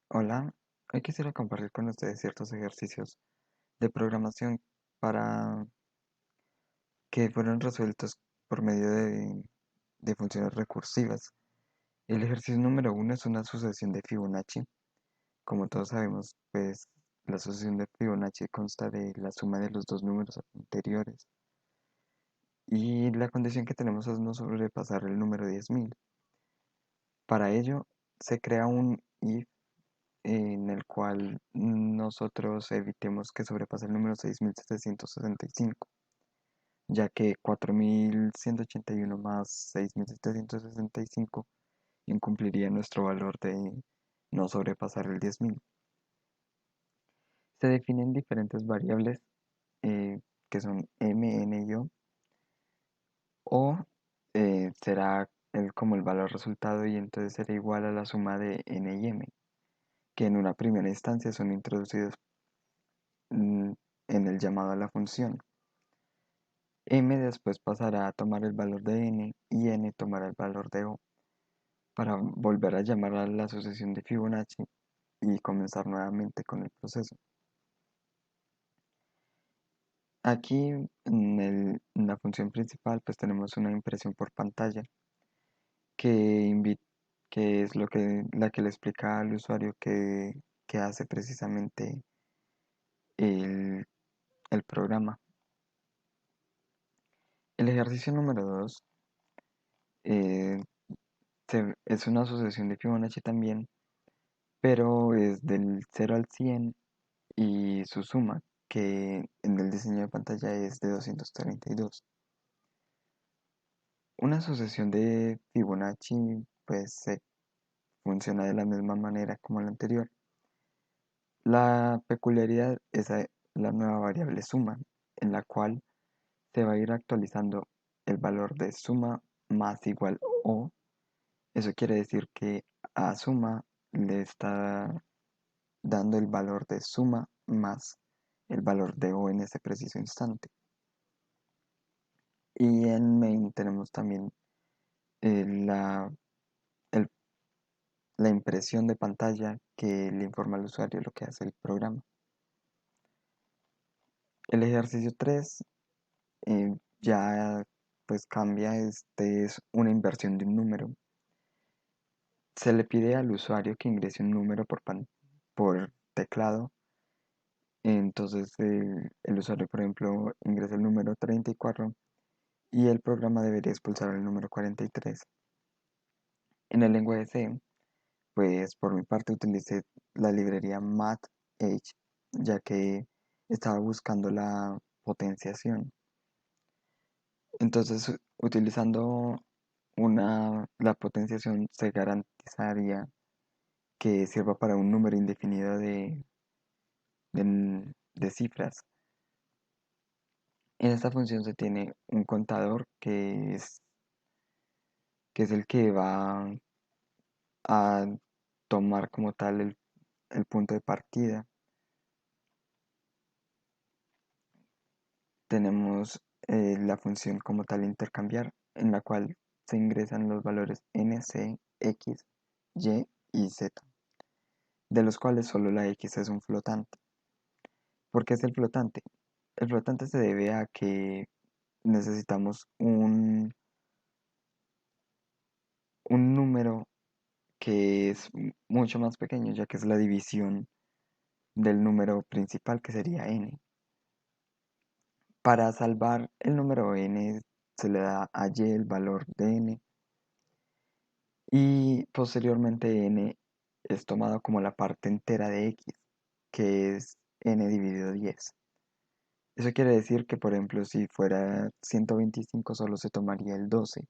Hola, hoy quisiera compartir con ustedes ciertos ejercicios de programación para que fueron resueltos por medio de funciones recursivas. El ejercicio número uno es una sucesión de Fibonacci. Como todos sabemos, pues la sucesión de Fibonacci consta de la suma de los dos números anteriores. Y la condición que tenemos es no sobrepasar el número 10.000. Para ello, se crea un if en el cual nosotros evitemos que sobrepase el número 6.765, ya que 4.181 más 6.765 incumpliría nuestro valor de no sobrepasar el 10.000. Se definen diferentes variables que son m, n y o será como el valor resultado y entonces será igual a la suma de n y m, que en una primera instancia son introducidos mm, en el llamado a la función. M después pasará a tomar el valor de n y n tomará el valor de o para volver a llamar a la sucesión de Fibonacci y comenzar nuevamente con el proceso. Aquí en la función principal pues tenemos una impresión por pantalla que, que es la que le explica al usuario que hace precisamente el, el programa. El ejercicio número 2 es una sucesión de Fibonacci también, pero es del 0 al 100 y su suma, que en el diseño de pantalla es de 232. Una sucesión de Fibonacci pues se funciona de la misma manera como la anterior. La peculiaridad es la nueva variable suma, en la cual se va a ir actualizando el valor de suma más igual o. Eso quiere decir que a suma le está dando el valor de suma más el valor de o en ese preciso instante. Y en main tenemos también eh, la, el- la impresión de pantalla que le informa al usuario lo que hace el programa. El ejercicio 3 ya pues cambia, este es una inversión de un número. Se le pide al usuario que ingrese un número por teclado. Entonces el usuario, por ejemplo, ingresa el número 34 y el programa debería expulsar el número 43. En el lenguaje C, pues por mi parte utilicé la librería math-h, ya que estaba buscando la potenciación. Entonces, utilizando la potenciación se garantizaría que sirva para un número indefinido de cifras. En esta función se tiene un contador que es el que va a tomar como tal el punto de partida. Tenemos la función como tal intercambiar, en la cual se ingresan los valores n, c, x, y y z, de los cuales solo la x es un flotante. ¿Por qué es el flotante? El flotante se debe a que necesitamos un número que es mucho más pequeño, ya que es la división del número principal, que sería n. Para salvar el número n se le da a y el valor de n y posteriormente n es tomado como la parte entera de x, que es n dividido 10. Eso quiere decir que, por ejemplo, si fuera 125 solo se tomaría el 12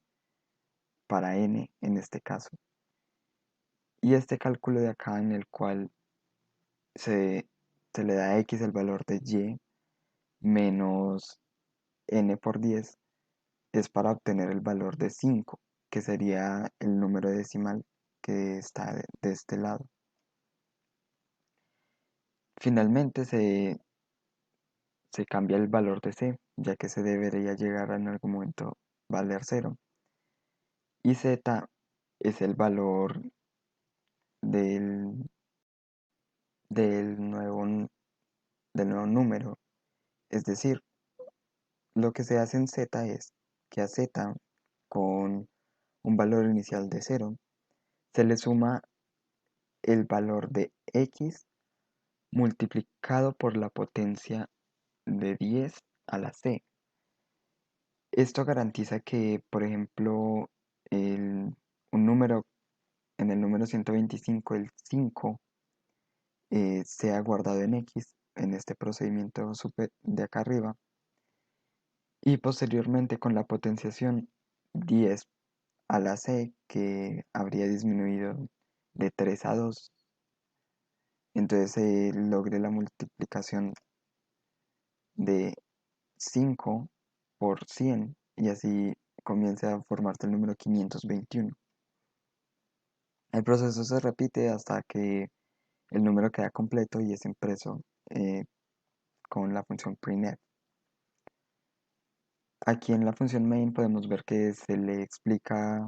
para n en este caso. Y este cálculo de acá en el cual se, se le da a x el valor de y menos n por 10 es para obtener el valor de 5, que sería el número decimal que está de este lado. Finalmente se cambia el valor de c, ya que se debería llegar en algún momento valer 0. Y z es el valor del, del del nuevo número. Es decir, lo que se hace en z es que a z, con un valor inicial de 0, se le suma el valor de x multiplicado por la potencia de 10 a la c. Esto garantiza que, por ejemplo, un número, en el número 125, el 5, sea guardado en x, en este procedimiento de acá arriba, y posteriormente con la potenciación 10 a la c, que habría disminuido de 3 a 2, entonces se logre la multiplicación de 5 por 100 y así comienza a formarse el número 521. El proceso se repite hasta que el número queda completo y es impreso con la función printf. Aquí en la función main podemos ver que se le explica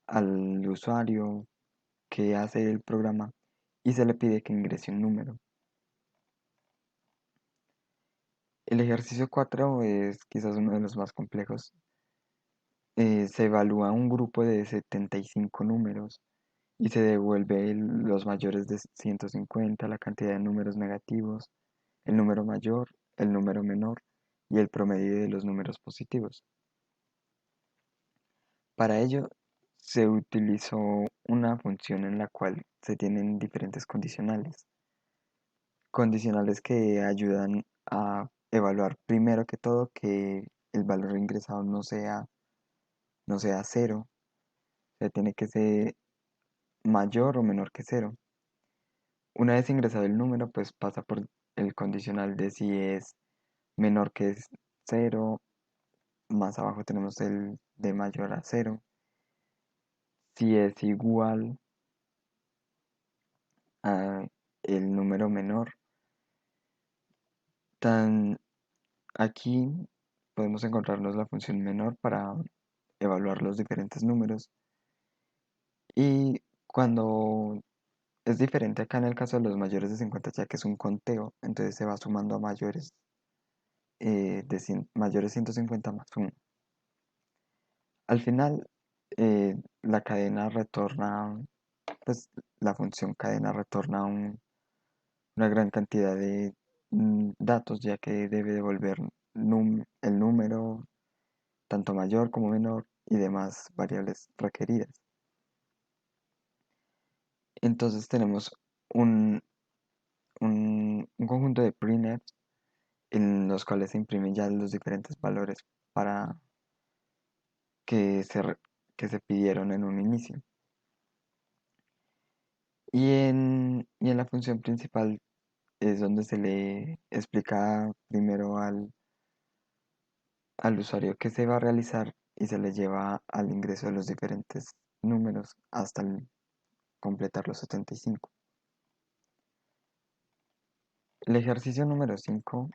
al usuario qué hace el programa y se le pide que ingrese un número. El ejercicio 4 es quizás uno de los más complejos. Se evalúa un grupo de 75 números y se devuelve los mayores de 150, la cantidad de números negativos, el número mayor, el número menor y el promedio de los números positivos. Para ello se utilizó una función en la cual se tienen diferentes condicionales. Condicionales que ayudan a evaluar primero que todo que el valor ingresado no sea cero, o sea, tiene que ser mayor o menor que cero. Una vez ingresado el número, pues pasa por el condicional de si es menor que cero, más abajo tenemos el de mayor a cero, si es igual a el número menor. Aquí podemos encontrarnos la función menor para evaluar los diferentes números. Y cuando es diferente acá en el caso de los mayores de 50, ya que es un conteo, entonces se va sumando a mayores mayores 150 más 1. Al final, la cadena retorna, pues la función cadena retorna una gran cantidad de datos, ya que debe devolver el número tanto mayor como menor y demás variables requeridas. Entonces tenemos un, un conjunto de printfs en los cuales se imprimen ya los diferentes valores para que se pidieron en un inicio. Y en la función principal es donde se le explica primero al usuario qué se va a realizar y se le lleva al ingreso de los diferentes números hasta completar los 75. El ejercicio número 5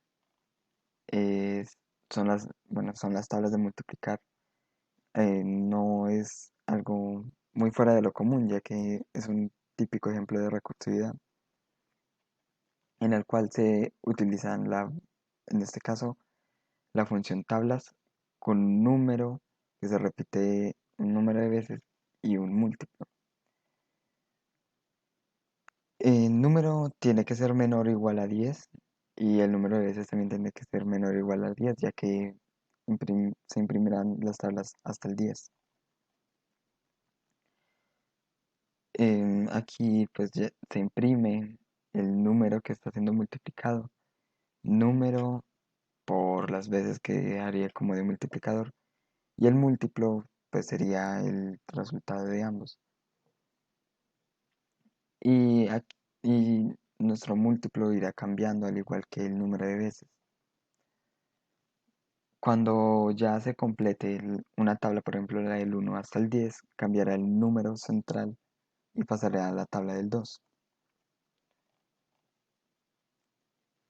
son las tablas de multiplicar. No es algo muy fuera de lo común, ya que es un típico ejemplo de recursividad en el cual se utilizan en este caso, la función tablas con un número que se repite un número de veces y un múltiplo. El número tiene que ser menor o igual a 10 y el número de veces también tiene que ser menor o igual a 10, ya que se imprimirán las tablas hasta el 10. Aquí pues ya se imprime el número que está siendo multiplicado, número por las veces que haría como de multiplicador, y el múltiplo pues sería el resultado de ambos. Y nuestro múltiplo irá cambiando al igual que el número de veces. Cuando ya se complete una tabla, por ejemplo la del 1 hasta el 10, cambiará el número central y pasará a la tabla del 2.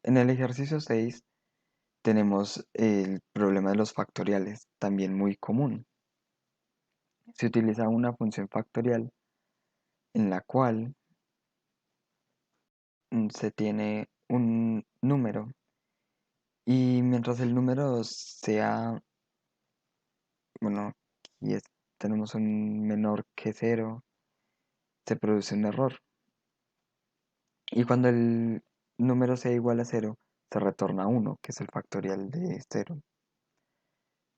En el ejercicio 6 tenemos el problema de los factoriales, también muy común. Se utiliza una función factorial en la cual se tiene un número y mientras el número sea, bueno, y tenemos un menor que cero, se produce un error. Y cuando el número sea igual a cero, se retorna uno, que es el factorial de cero.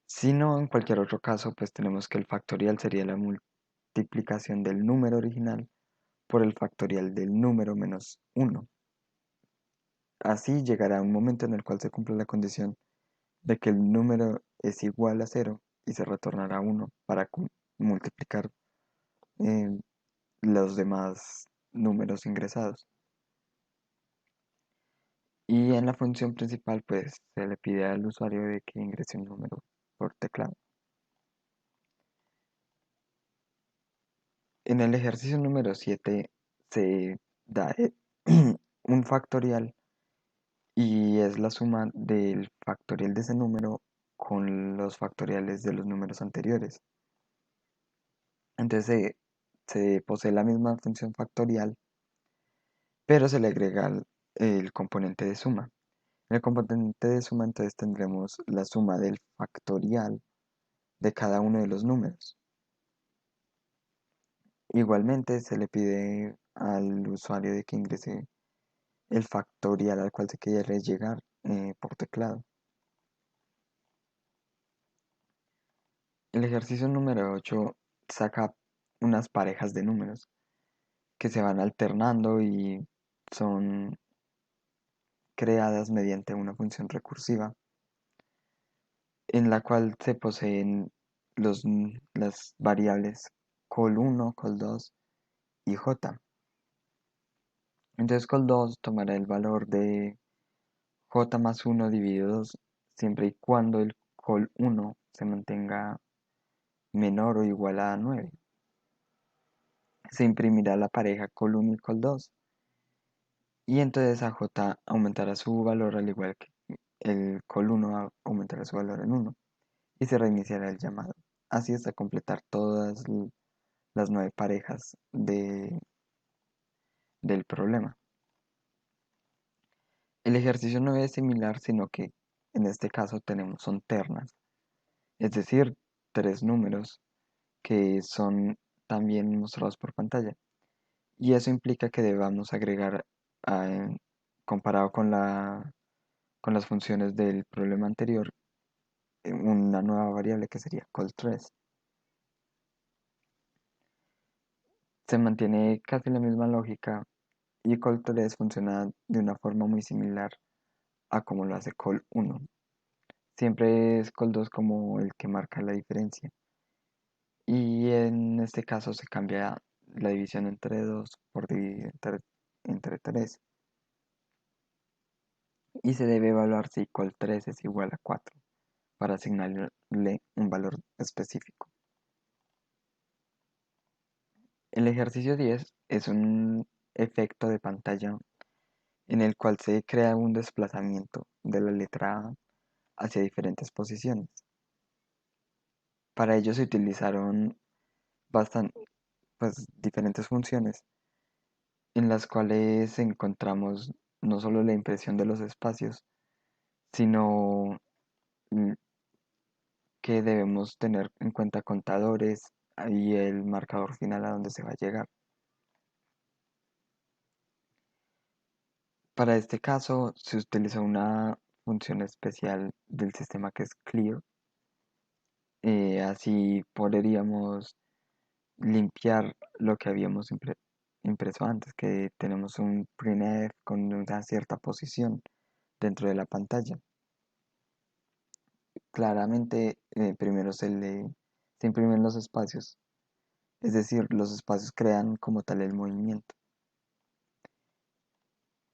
Si no, en cualquier otro caso, pues tenemos que el factorial sería la multiplicación del número original por el factorial del número menos uno. Así llegará un momento en el cual se cumple la condición de que el número es igual a cero y se retornará uno para multiplicar eh, los demás números ingresados. Y en la función principal, pues se le pide al usuario de que ingrese un número por teclado. En el ejercicio número 7 se da un factorial y es la suma del factorial de ese número con los factoriales de los números anteriores. Entonces se posee la misma función factorial, pero se le agrega el componente de suma. En el componente de suma entonces tendremos la suma del factorial de cada uno de los números. Igualmente se le pide al usuario de que ingrese el factorial al cual se quiere llegar por teclado. El ejercicio número 8 saca unas parejas de números que se van alternando y son creadas mediante una función recursiva en la cual se poseen las variables col1, col2 y j. Entonces col2 tomará el valor de j más 1 dividido 2 siempre y cuando el col1 se mantenga menor o igual a 9. Se imprimirá la pareja col1 y col2 y entonces a j aumentará su valor al igual que el col1 aumentará su valor en 1 y se reiniciará el llamado. Así hasta completar todas las 9 parejas del problema. El ejercicio no es similar, sino que en este caso son ternas, es decir, tres números que son también mostrados por pantalla. Y eso implica que debamos agregar, a- comparado con las funciones del problema anterior, una nueva variable que sería col3. Se mantiene casi la misma lógica y col3 funciona de una forma muy similar a como lo hace col1. Siempre es col2 como el que marca la diferencia. Y en este caso se cambia la división entre 2 por dividir entre 3. Y se debe evaluar si col3 es igual a 4 para asignarle un valor específico. El ejercicio 10 es un efecto de pantalla en el cual se crea un desplazamiento de la letra A hacia diferentes posiciones. Para ello se utilizaron diferentes funciones en las cuales encontramos no solo la impresión de los espacios, sino mm, que debemos tener en cuenta contadores y el marcador final a donde se va a llegar. Para este caso se utiliza una función especial del sistema que es clear. Así podríamos limpiar lo que habíamos impreso antes, que tenemos un printf con una cierta posición dentro de la pantalla. Claramente, primero se imprimen los espacios, es decir, los espacios crean como tal el movimiento.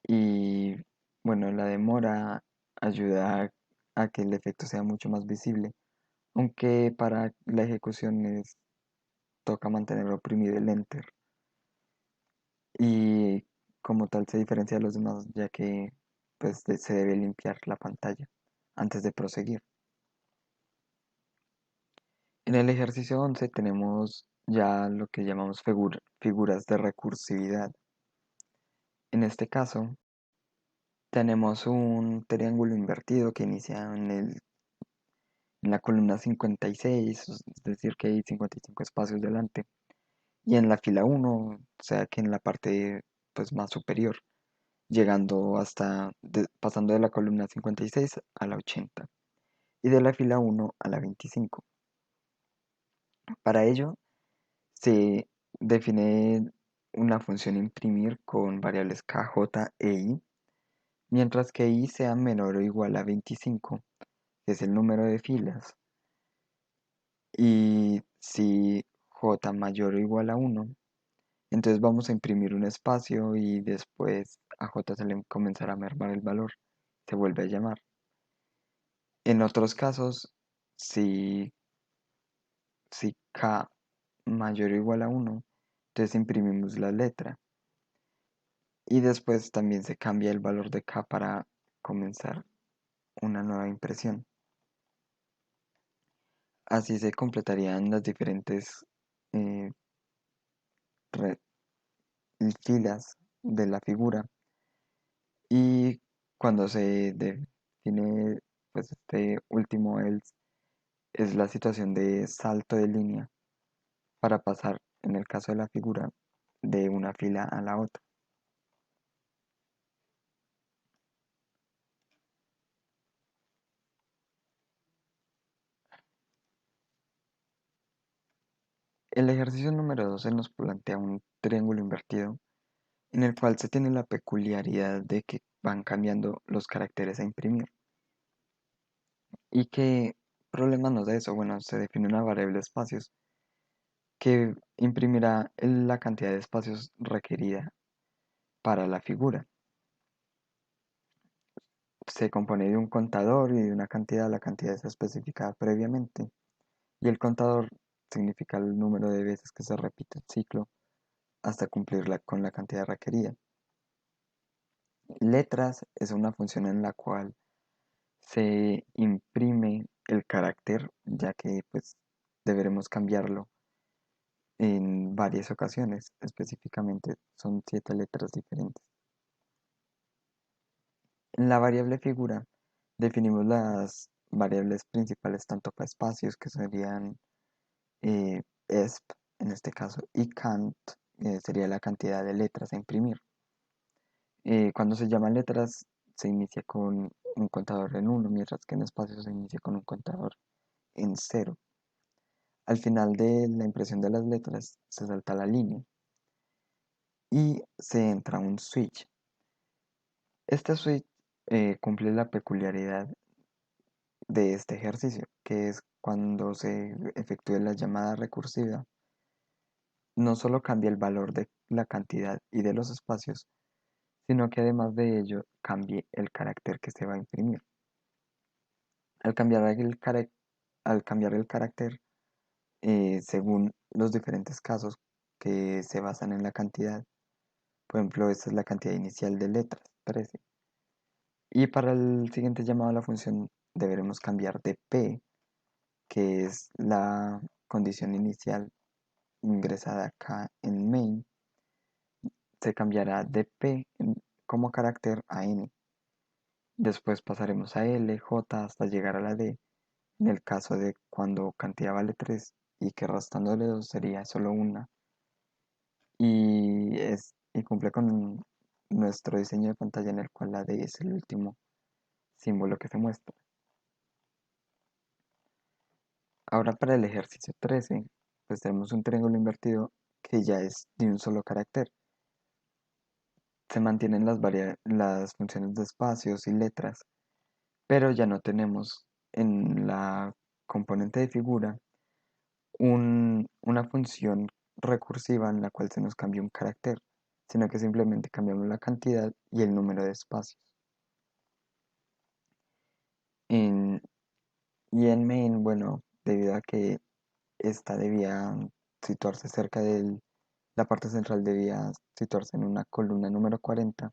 Y bueno, la demora ayuda a que el efecto sea mucho más visible, aunque para la ejecución toca mantener oprimido el enter. Y como tal se diferencia de los demás, ya que pues se debe limpiar la pantalla antes de proseguir. En el ejercicio 11 tenemos ya lo que llamamos figuras de recursividad. En este caso, tenemos un triángulo invertido que inicia en la columna 56, es decir, que hay 55 espacios delante, y en la fila 1, o sea que en la parte pues, más superior, llegando pasando de la columna 56 a la 80, y de la fila 1 a la 25. Para ello, se define una función imprimir con variables k, j e i, mientras que i sea menor o igual a 25, que es el número de filas, y si j mayor o igual a 1, entonces vamos a imprimir un espacio y después a j se le comenzará a mermar el valor, se vuelve a llamar. En otros casos, si, si k mayor o igual a 1, entonces imprimimos la letra y después también se cambia el valor de k para comenzar una nueva impresión. Así se completarían las diferentes eh, re- filas de la figura, y cuando se define pues este último else es la situación de salto de línea para pasar, en el caso de la figura, de una fila a la otra. El ejercicio número 12 nos plantea un triángulo invertido en el cual se tiene la peculiaridad de que van cambiando los caracteres a imprimir. ¿Y qué problema nos da eso? Bueno, se define una variable espacios que imprimirá la cantidad de espacios requerida para la figura. Se compone de un contador y de una cantidad, la cantidad es especificada previamente, y el contador significa el número de veces que se repite el ciclo hasta cumplirla con la cantidad requerida. Letras es una función en la cual se imprime el carácter, ya que pues deberemos cambiarlo en varias ocasiones, específicamente son 7 letras diferentes. En la variable figura definimos las variables principales tanto para espacios, que serían esp en este caso, y cant, sería la cantidad de letras a imprimir. Cuando se llaman letras se inicia con un contador en 1, mientras que en espacios se inicia con un contador en 0. Al final de la impresión de las letras se salta la línea y se entra un switch. Este switch cumple la peculiaridad de este ejercicio, que es cuando se efectúe la llamada recursiva, no solo cambia el valor de la cantidad y de los espacios, sino que además de ello cambie el carácter que se va a imprimir. Al cambiar al cambiar el carácter, según los diferentes casos que se basan en la cantidad, por ejemplo, esta es la cantidad inicial de letras, 13. Y para el siguiente llamado a la función deberemos cambiar de P, que es la condición inicial ingresada acá en main, se cambiará de P como carácter a N. Después pasaremos a L, J hasta llegar a la D, en el caso de cuando cantidad vale 3 y que restándole 2 sería solo una. Y cumple con nuestro diseño de pantalla en el cual la D es el último símbolo que se muestra. Ahora para el ejercicio 13, pues tenemos un triángulo invertido que ya es de un solo carácter. Se mantienen las funciones de espacios y letras, pero ya no tenemos en la componente de figura una función recursiva en la cual se nos cambia un carácter, sino que simplemente cambiamos la cantidad y el número de espacios. En, y en main, bueno, debido a que esta debía situarse cerca de la parte central, debía situarse en una columna número 40,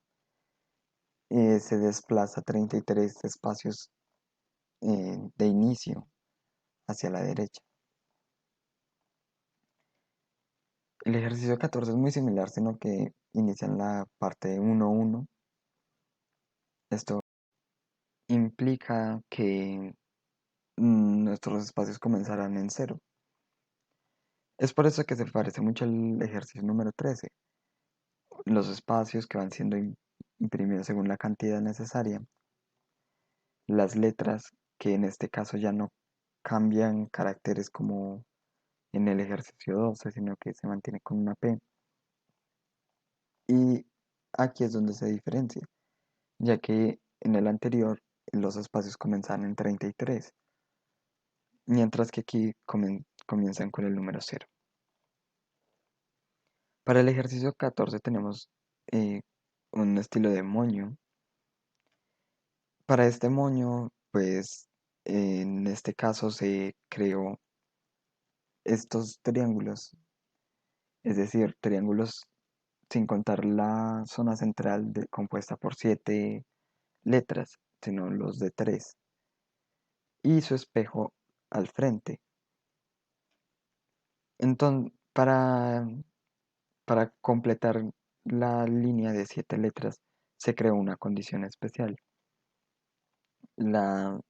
se desplaza 33 espacios de inicio hacia la derecha. El ejercicio 14 es muy similar, sino que inicia en la parte 1.1. Esto implica que nuestros espacios comenzarán en cero. Es por eso que se parece mucho al ejercicio número 13. Los espacios que van siendo imprimidos según la cantidad necesaria. Las letras, que en este caso ya no cambian caracteres como en el ejercicio 12, sino que se mantiene con una P. Y aquí es donde se diferencia, ya que en el anterior los espacios comenzaban en 33, mientras que aquí comienzan con el número cero. Para el ejercicio 14 tenemos eh, un estilo de moño. Para este moño, pues en este caso se creó estos triángulos, es decir, triángulos sin contar la zona central compuesta por 7 letras, sino los de 3, y su espejo al frente. Entonces, para completar la línea de 7 letras, se creó una condición especial. La,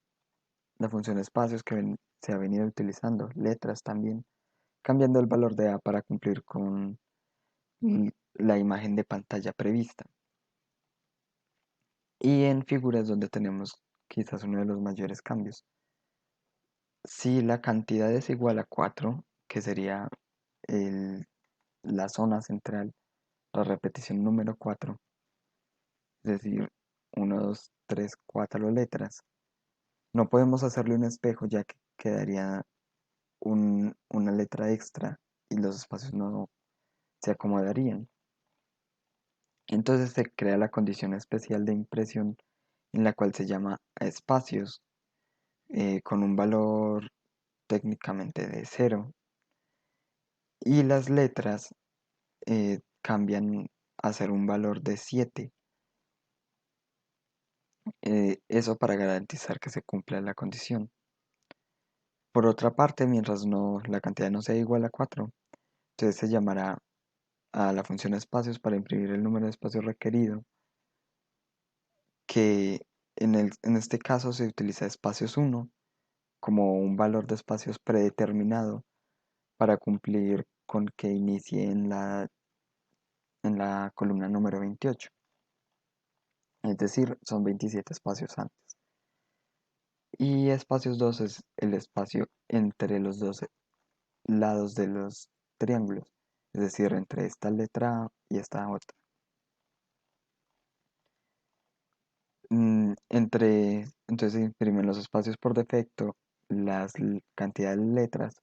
la función espacios que se ha venido utilizando, letras también, cambiando el valor de A para cumplir con la imagen de pantalla prevista. Y en figuras donde tenemos quizás uno de los mayores cambios. Si la cantidad es igual a 4, que sería el- la zona central, la repetición número 4, es decir, 1, 2, 3, 4 letras, no podemos hacerle un espejo ya que quedaría una letra extra y los espacios no se acomodarían. Entonces se crea la condición especial de impresión en la cual se llama espacios con un valor técnicamente de cero, y las letras cambian a ser un valor de 7. Eso para garantizar que se cumpla la condición. Por otra parte, mientras la cantidad no sea igual a 4, entonces se llamará a la función espacios para imprimir el número de espacios requerido, que en este caso se utiliza espacios 1 como un valor de espacios predeterminado para cumplir con que inicie en la columna número 28. Es decir, son 27 espacios antes. Y espacios 2 es el espacio entre los dos lados de los triángulos, es decir, entre esta letra A y esta otra. Entonces se imprimen los espacios por defecto, cantidad de letras,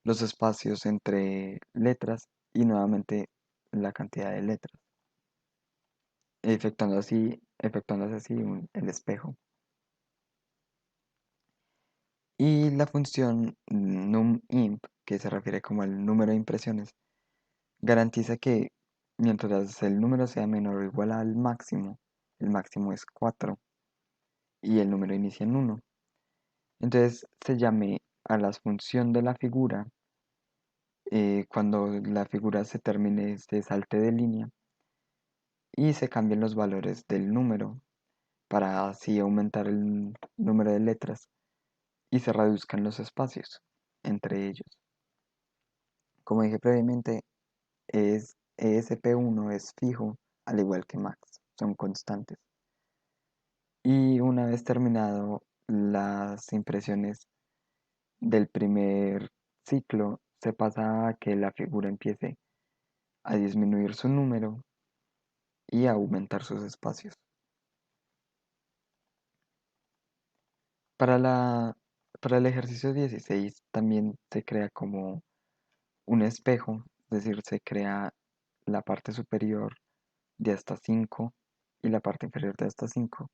los espacios entre letras y nuevamente la cantidad de letras, efectuándose así el espejo. Y la función numImp, que se refiere como al número de impresiones, garantiza que mientras el número sea menor o igual al máximo, el máximo es 4 y el número inicia en 1. Entonces se llame a la función de la figura cuando la figura se termine, se salte de línea y se cambien los valores del número para así aumentar el número de letras y se reduzcan los espacios entre ellos. Como dije previamente, ESP1 es fijo, al igual que max, son constantes. Y una vez terminado las impresiones del primer ciclo, se pasa a que la figura empiece a disminuir su número y a aumentar sus espacios. Para para el ejercicio 16 también se crea como un espejo, es decir, se crea la parte superior de hasta 5 y la parte inferior de hasta 5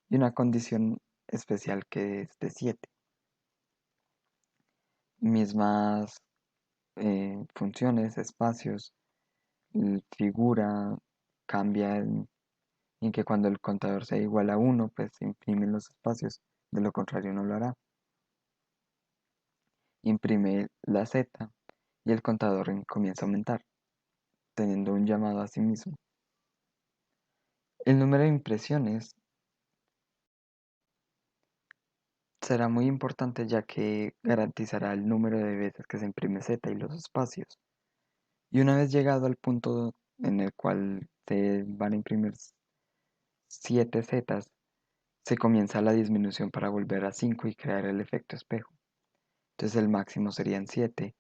y una condición especial que es de 7. Mismas funciones, espacios, figura cambia en que cuando el contador sea igual a 1, pues se imprimen los espacios, de lo contrario no lo hará. Imprime la Z y el contador comienza a aumentar. teniendo un llamado a sí mismo. El número de impresiones será muy importante ya que garantizará el número de veces que se imprime Z y los espacios. Y una vez llegado al punto en el cual se van a imprimir 7 zetas, se comienza la disminución para volver a 5 y crear el efecto espejo. Entonces el máximo serían 7,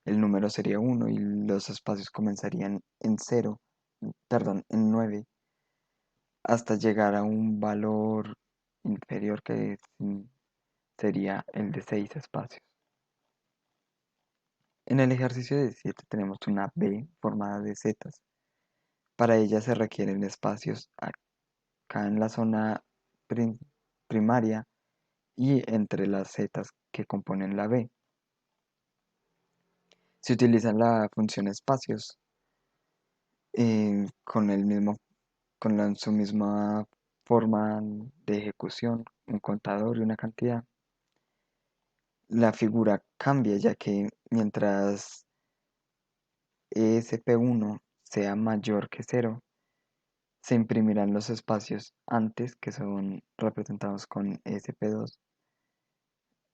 el número sería 1 y los espacios comenzarían en 0, perdón, en 9, hasta llegar a un valor inferior que sería el de 6 espacios. En el ejercicio 17 tenemos una B formada de zetas. Para ella se requieren espacios acá en la zona primaria y entre las zetas que componen la B. Se utiliza la función espacios con su misma forma de ejecución, un contador y una cantidad. La figura cambia ya que mientras ESP1 sea mayor que 0, se imprimirán los espacios antes, que son representados con ESP2,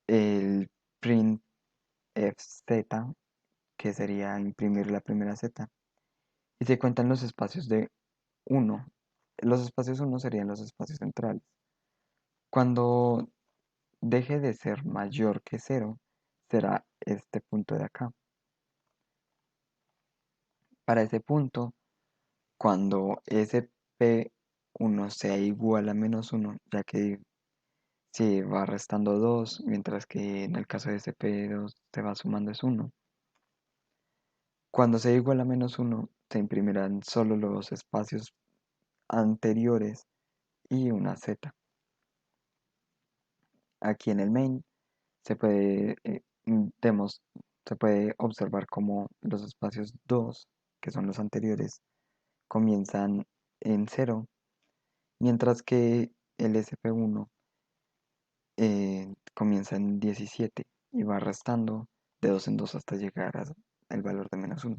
el print FZ, que sería imprimir la primera Z, y se cuentan los espacios de 1. Los espacios 1 serían los espacios centrales. Cuando deje de ser mayor que 0, será este punto de acá. Para ese punto, cuando SP1 sea igual a -1, ya que se va restando 2, mientras que en el caso de SP2 se va sumando es 1. Cuando sea igual a -1, se imprimirán solo los espacios anteriores y una Z. Aquí en el main se puede, se puede observar como los espacios 2, que son los anteriores, comienzan en 0, mientras que el SP1 comienza en 17 y va restando de 2 en 2 hasta llegar al valor de -1.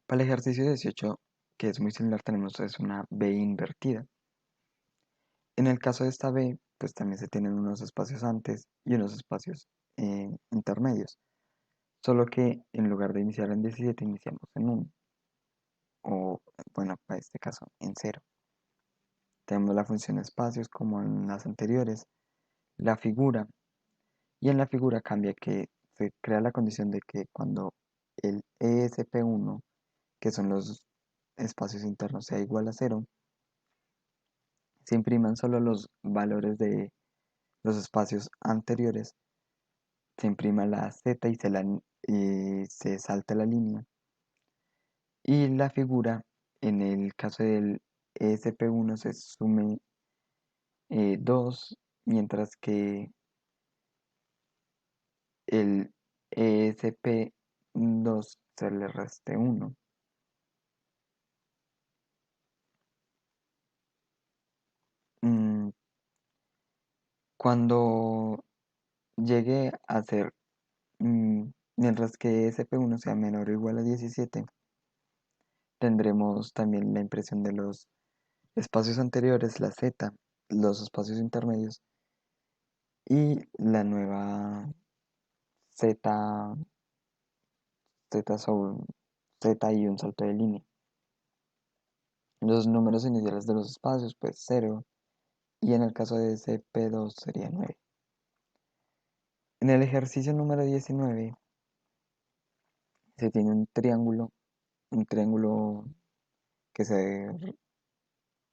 Para el ejercicio 18, que es muy similar, tenemos es una B invertida. En el caso de esta B, pues también se tienen unos espacios antes y unos espacios intermedios, solo que en lugar de iniciar en 17 iniciamos en 1, o bueno, para este caso en 0. Tenemos la función espacios como en las anteriores, la figura, y en la figura cambia que se crea la condición de que cuando el ESP1, que son los espacios internos, sea igual a 0, se impriman solo los valores de los espacios anteriores, se imprima la Z y se salta la línea. Y la figura, en el caso del ESP1, se sume 2, mientras que el ESP2 se le reste 1. Cuando llegue a ser, mientras que ESP1 sea menor o igual a 17, tendremos también la impresión de los espacios anteriores, la Z, los espacios intermedios y la nueva Z, Z sobre Z y un salto de línea. Los números iniciales de los espacios, pues 0, y en el caso de SP2 sería 9. En el ejercicio número 19 se tiene un triángulo que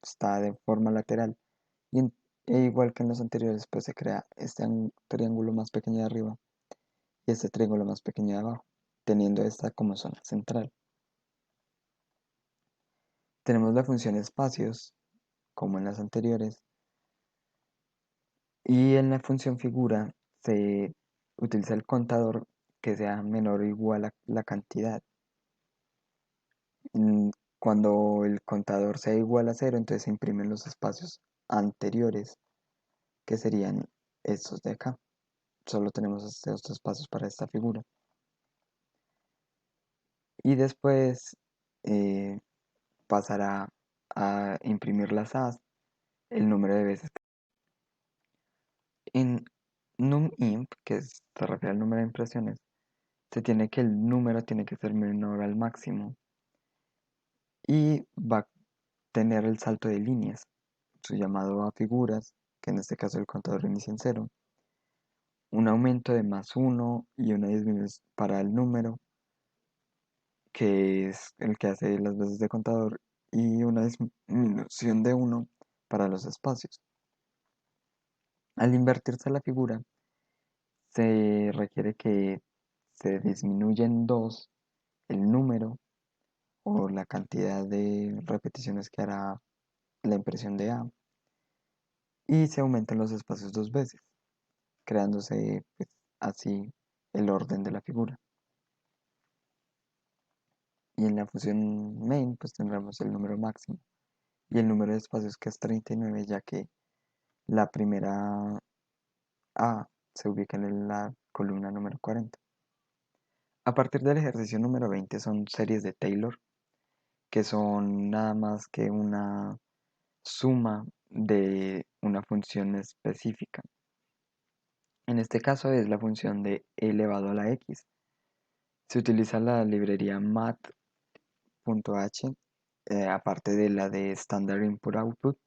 está de forma lateral, y igual que en los anteriores, pues se crea este triángulo más pequeño de arriba y este triángulo más pequeño de abajo, teniendo esta como zona central. Tenemos la función espacios, como en las anteriores, y en la función figura se utiliza el contador que sea menor o igual a la cantidad. Cuando el contador sea igual a 0, entonces se imprimen los espacios anteriores, que serían estos de acá. Solo tenemos estos espacios para esta figura. y después eh, pasará a imprimir las A's el número de veces. En NumImp, se refiere al número de impresiones, se tiene que el número tiene que ser menor al máximo y va a tener el salto de líneas, su llamado a figuras, que en este caso el contador inicia en cero, un aumento de +1 y una disminución para el número, que es el que hace las veces de contador, y una disminución de 1 para los espacios. Al invertirse la figura, se requiere que se disminuya en 2 el número o la cantidad de repeticiones que hará la impresión de A y se aumentan los espacios 2 veces, creándose pues, así el orden de la figura. Y en la función main pues tendremos el número máximo y el número de espacios, que es 39, ya que la primera A se ubica en la columna número 40. A partir del ejercicio número 20 son series de Taylor, que son nada más que una suma de una función específica. En este caso es la función de e elevado a la x. Se utiliza la librería math.h, aparte de la de Standard Input Output,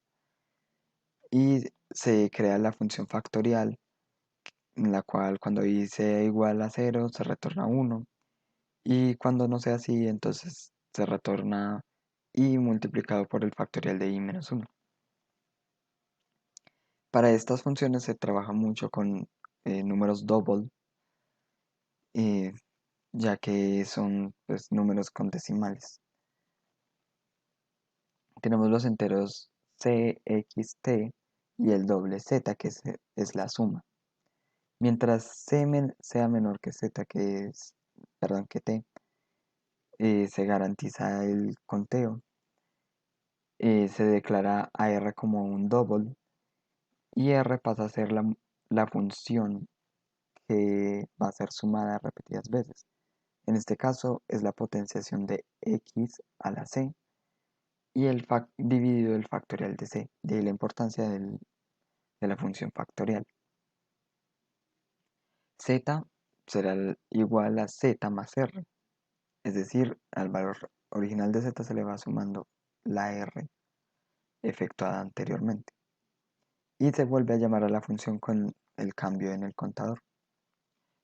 y se crea la función factorial, en la cual cuando i sea igual a 0 se retorna 1, y cuando no sea así entonces se retorna i multiplicado por el factorial de i-1. Para estas funciones se trabaja mucho con números double, eh, ya que son pues, números con decimales. Tenemos los enteros c, x, t y el doble z, que es la suma. Mientras sea menor que z, perdón, que t, se garantiza el conteo. Se declara a r como un double y r pasa a ser la función que va a ser sumada repetidas veces. En este caso es la potenciación de x a la c y dividido el factorial de c. De ahí la importancia de la función factorial. Z será igual a z más r. Es decir, al valor original de z se le va sumando la r efectuada anteriormente. Y se vuelve a llamar a la función con el cambio en el contador.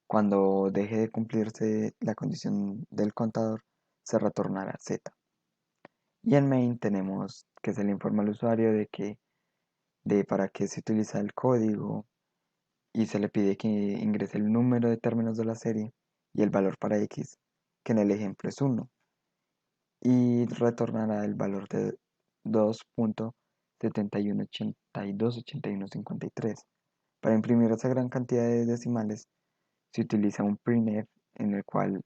Cuando deje de cumplirse la condición del contador, se retornará z. Y en main tenemos que se le informa al usuario de para qué se utiliza el código y se le pide que ingrese el número de términos de la serie y el valor para x, que en el ejemplo es 1, y retornará el valor de 2.71828153. Para imprimir esa gran cantidad de decimales se utiliza un printf, en el cual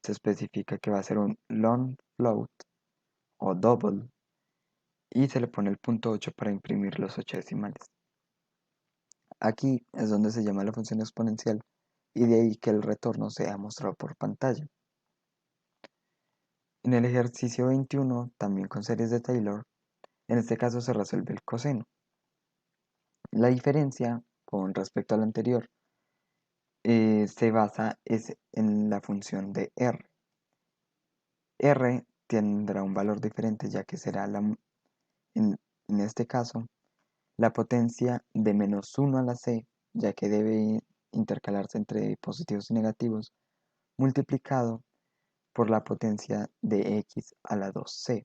se especifica que va a ser un long float o double y se le pone el punto 8 para imprimir los 8 decimales. Aquí es donde se llama la función exponencial y de ahí que el retorno sea mostrado por pantalla. En el ejercicio 21, también con series de Taylor, en este caso se resuelve el coseno. La diferencia con respecto al anterior se basa en la función de r. R tendrá un valor diferente, ya que será en este caso la potencia de -1 a la c, ya que debe intercalarse entre positivos y negativos, multiplicado por la potencia de x a la 2c,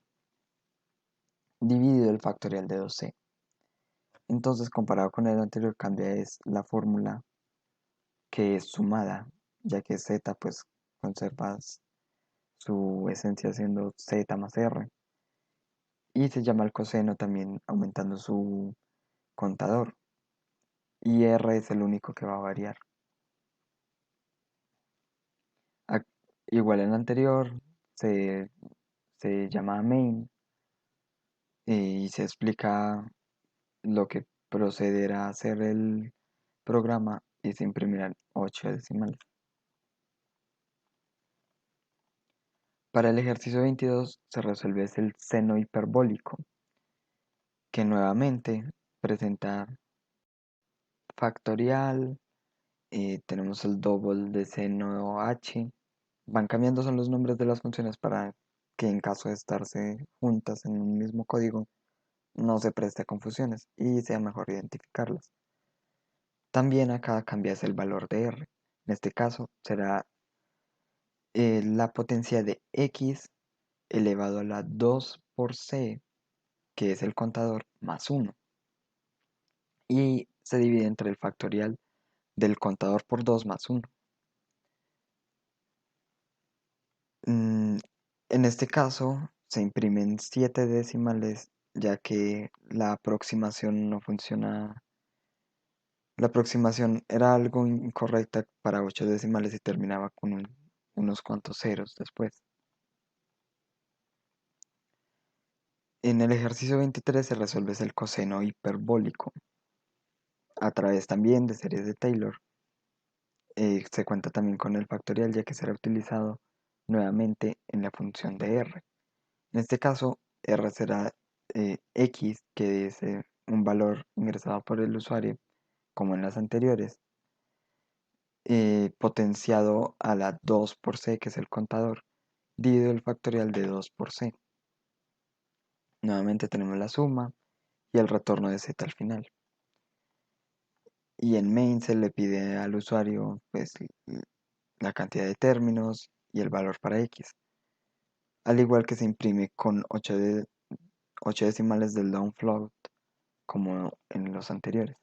dividido el factorial de 2c. Entonces, comparado con el anterior, cambia es la fórmula, que es sumada, ya que z pues conserva su esencia siendo z más r. Y se llama el coseno también aumentando su contador. Y r es el único que va a variar. Igual en el anterior, se, se llama main y se explica lo que procederá a hacer el programa y se imprimirán 8 decimales. Para el ejercicio 22 se resuelve es el seno hiperbólico, que nuevamente presenta factorial, tenemos el doble de seno h, van cambiando son los nombres de las funciones para que en caso de estarse juntas en un mismo código no se preste a confusiones y sea mejor identificarlas. También acá cambias el valor de r. En este caso será la potencia de x elevado a la 2 por c, que es el contador, más 1. Y se divide entre el factorial del contador por 2 más 1. En este caso se imprimen 7 decimales, ya que la aproximación no funciona. La aproximación era algo incorrecta para 8 decimales y terminaba con unos cuantos ceros después. En el ejercicio 23 se resuelve el coseno hiperbólico a través también de series de Taylor. Se cuenta también con el factorial, ya que será utilizado nuevamente en la función de r. En este caso, r será x, que es un valor ingresado por el usuario, como en las anteriores, potenciado a la 2 por c, que es el contador, dividido el factorial de 2 por c. Nuevamente tenemos la suma y el retorno de z al final. Y en main se le pide al usuario pues, la cantidad de términos y el valor para x. Al igual que se imprime con 8 decimales del down float, como en los anteriores.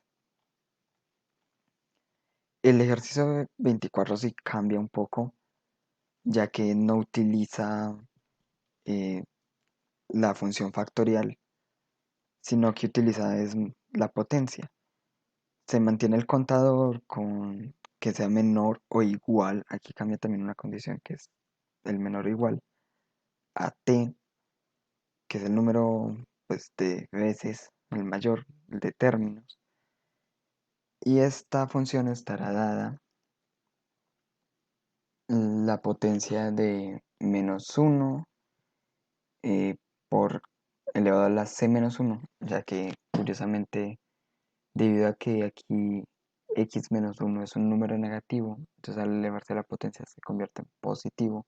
El ejercicio 24 sí cambia un poco, ya que no utiliza eh, la función factorial, sino que utiliza es la potencia. Se mantiene el contador con que sea menor o igual, aquí cambia también una condición que es el menor o igual, a t, que es el número pues, de veces, el mayor de términos. Y esta función estará dada la potencia de menos 1 por elevado a la c menos 1, ya que curiosamente, debido a que aquí x menos 1 es un número negativo, entonces al elevarse la potencia se convierte en positivo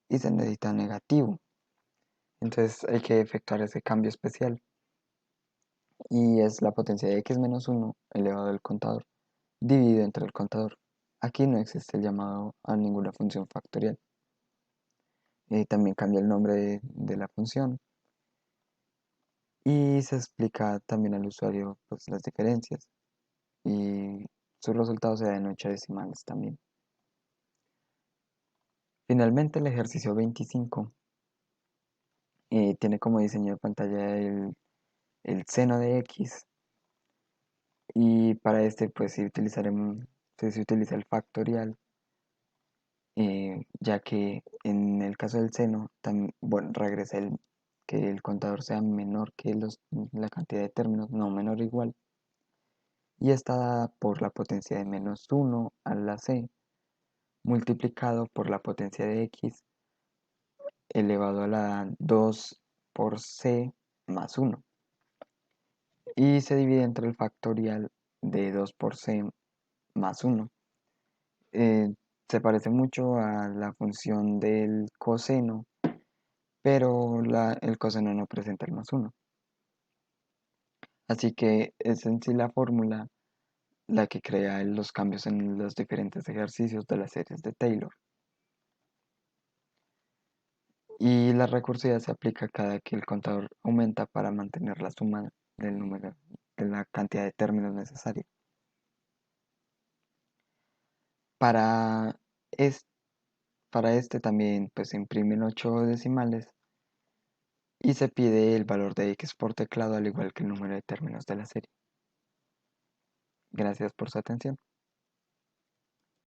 y se necesita negativo. Entonces hay que efectuar ese cambio especial y es la potencia de x menos 1 elevado al contador dividido entre el contador. Aquí no existe el llamado a ninguna función factorial. También cambia el nombre de la función y se explica también al usuario pues, las diferencias y sus resultados se dan en 8 decimales también. Finalmente el ejercicio 25 tiene como diseño de pantalla el seno de x y para este pues sí se utiliza el factorial, ya que en el caso del seno bueno, regresa que el contador sea menor que la cantidad de términos, no menor o igual, y está dada por la potencia de menos 1 a la c multiplicado por la potencia de x elevado a la 2 por c más 1 y se divide entre el factorial de 2 por c más 1. Eh, Se parece mucho a la función del coseno, pero el coseno no presenta el más 1. Así que es en sí la fórmula la que crea los cambios en los diferentes ejercicios de las series de Taylor. Y la recursividad se aplica cada que el contador aumenta para mantener la suma del número de la cantidad de términos necesaria. Para, es, para este también pues se imprimen 8 decimales y se pide el valor de x por teclado al igual que el número de términos de la serie. Gracias por su atención.